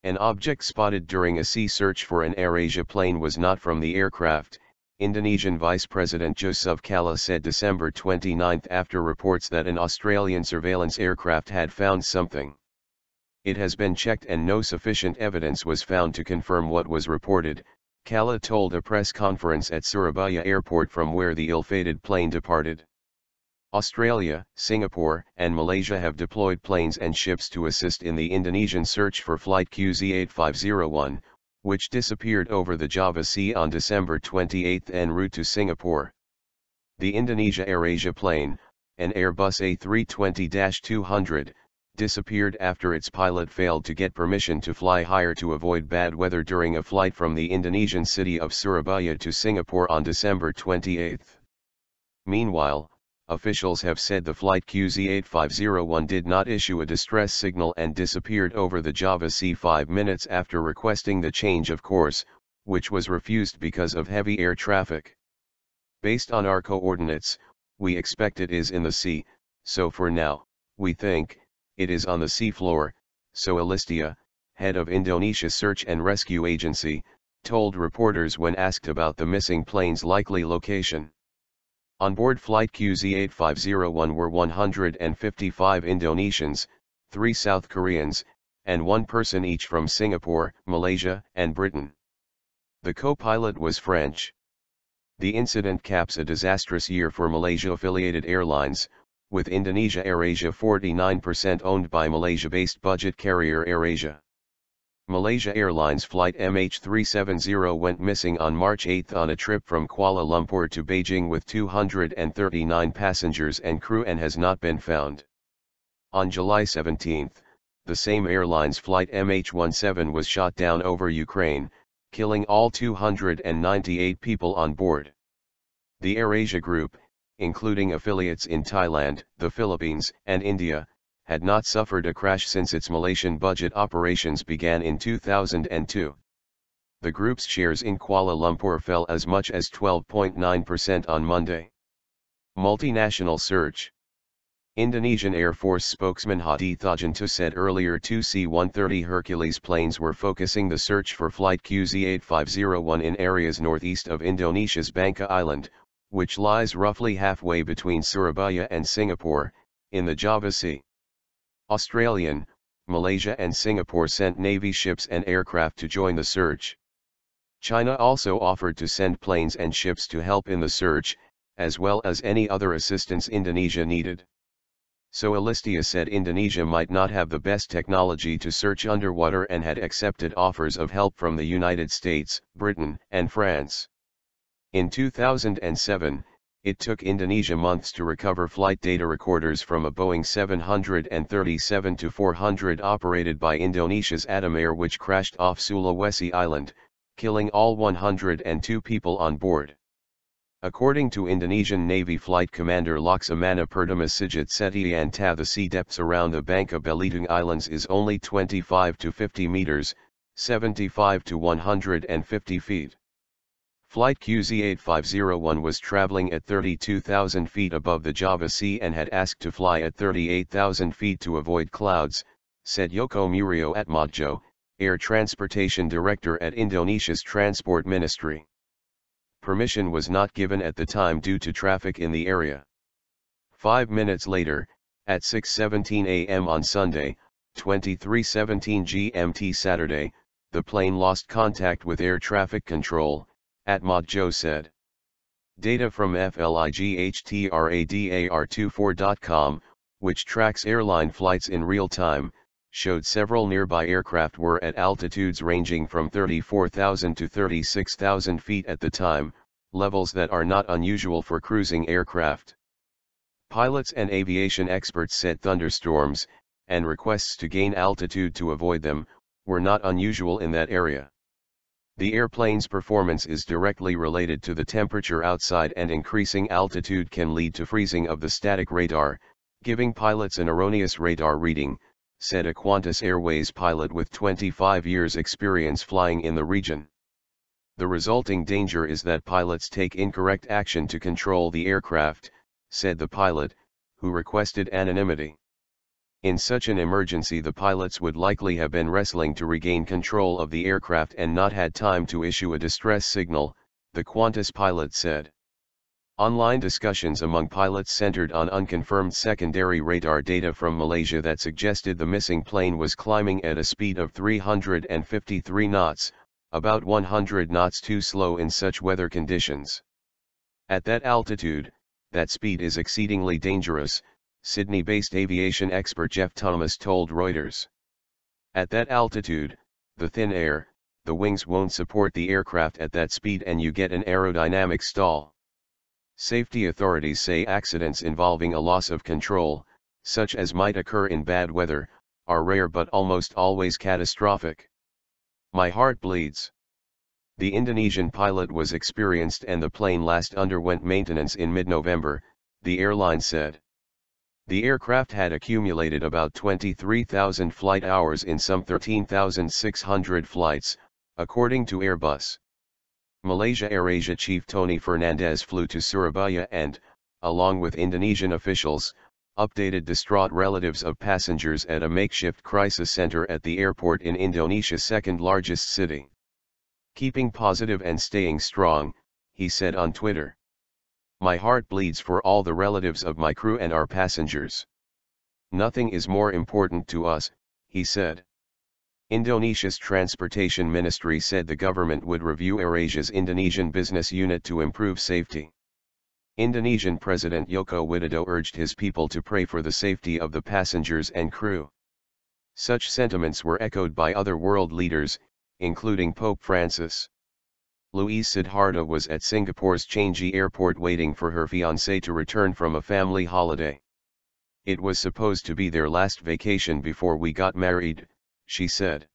An object spotted during a sea search for an AirAsia plane was not from the aircraft, Indonesian Vice President Jusuf Kalla said December 29 after reports that an Australian surveillance aircraft had found something. It has been checked and no sufficient evidence was found to confirm what was reported, Kalla told a press conference at Surabaya airport from where the ill-fated plane departed. Australia, Singapore, and Malaysia have deployed planes and ships to assist in the Indonesian search for Flight QZ8501, which disappeared over the Java Sea on December 28 en route to Singapore. The Indonesia AirAsia plane, an Airbus A320-200, disappeared after its pilot failed to get permission to fly higher to avoid bad weather during a flight from the Indonesian city of Surabaya to Singapore on December 28. Meanwhile, officials have said the Flight QZ8501 did not issue a distress signal and disappeared over the Java Sea 5 minutes after requesting the change of course, which was refused because of heavy air traffic. Based on our coordinates, we expect it is in the sea, so for now, we think it is on the seafloor, so Alistia, head of Indonesia Search and Rescue Agency, told reporters when asked about the missing plane's likely location. On board Flight QZ8501 were 155 Indonesians, 3 South Koreans, and 1 person each from Singapore, Malaysia, and Britain. The co-pilot was French. The incident caps a disastrous year for Malaysia-affiliated airlines, with Indonesia AirAsia 49% owned by Malaysia-based budget carrier AirAsia. Malaysia Airlines flight MH370 went missing on March 8 on a trip from Kuala Lumpur to Beijing with 239 passengers and crew and has not been found. On July 17, the same airline's flight MH17 was shot down over Ukraine, killing all 298 people on board. The AirAsia Group, including affiliates in Thailand, the Philippines, and India, had not suffered a crash since its Malaysian budget operations began in 2002. The group's shares in Kuala Lumpur fell as much as 12.9% on Monday. Multinational search. Indonesian Air Force spokesman Hadi Thajanto said earlier 2 C-130 Hercules planes were focusing the search for Flight QZ8501 in areas northeast of Indonesia's Bangka Island, which lies roughly halfway between Surabaya and Singapore, in the Java Sea. Australian, Malaysia and Singapore sent Navy ships and aircraft to join the search. China also offered to send planes and ships to help in the search, as well as any other assistance Indonesia needed. So Alistia said Indonesia might not have the best technology to search underwater and had accepted offers of help from the United States, Britain, and France. In 2007, it took Indonesia months to recover flight data recorders from a Boeing 737-400 operated by Indonesia's Atom Air which crashed off Sulawesi Island, killing all 102 people on board. According to Indonesian Navy Flight Commander Laksamana Perdana Sigit Setiantha, the sea depths around the Bangka Belitung Islands is only 25 to 50 meters, 75 to 150 feet. Flight QZ8501 was traveling at 32,000 feet above the Java Sea and had asked to fly at 38,000 feet to avoid clouds, said Yoko Murio Atmadjo, Air Transportation Director at Indonesia's Transport Ministry. Permission was not given at the time due to traffic in the area. 5 minutes later, at 6:17 a.m. on Sunday, 23:17 GMT Saturday, the plane lost contact with air traffic control, Atmadjo said. Data from FlightHTRADAR24.com, which tracks airline flights in real time, showed several nearby aircraft were at altitudes ranging from 34,000 to 36,000 feet at the time, levels that are not unusual for cruising aircraft. Pilots and aviation experts said thunderstorms, and requests to gain altitude to avoid them, were not unusual in that area. The airplane's performance is directly related to the temperature outside, and increasing altitude can lead to freezing of the static radar, giving pilots an erroneous radar reading, said a Qantas Airways pilot with 25 years experience flying in the region. The resulting danger is that pilots take incorrect action to control the aircraft, said the pilot, who requested anonymity. In such an emergency the pilots would likely have been wrestling to regain control of the aircraft and not had time to issue a distress signal, the Qantas pilot said. Online discussions among pilots centered on unconfirmed secondary radar data from Malaysia that suggested the missing plane was climbing at a speed of 353 knots, about 100 knots too slow in such weather conditions. At that altitude, that speed is exceedingly dangerous, Sydney-based aviation expert Jeff Thomas told Reuters. At that altitude, the thin air, the wings won't support the aircraft at that speed and you get an aerodynamic stall. Safety authorities say accidents involving a loss of control, such as might occur in bad weather, are rare but almost always catastrophic. My heart bleeds. The Indonesian pilot was experienced and the plane last underwent maintenance in mid-November, the airline said. The aircraft had accumulated about 23,000 flight hours in some 13,600 flights, according to Airbus. Malaysia AirAsia chief Tony Fernandez flew to Surabaya and, along with Indonesian officials, updated distraught relatives of passengers at a makeshift crisis center at the airport in Indonesia's second-largest city. Keeping positive and staying strong, he said on Twitter. My heart bleeds for all the relatives of my crew and our passengers. Nothing is more important to us, he said. Indonesia's Transportation Ministry said the government would review AirAsia's Indonesian business unit to improve safety. Indonesian President Joko Widodo urged his people to pray for the safety of the passengers and crew. Such sentiments were echoed by other world leaders, including Pope Francis. Louise Siddhartha was at Singapore's Changi Airport waiting for her fiancé to return from a family holiday. It was supposed to be their last vacation before we got married, she said.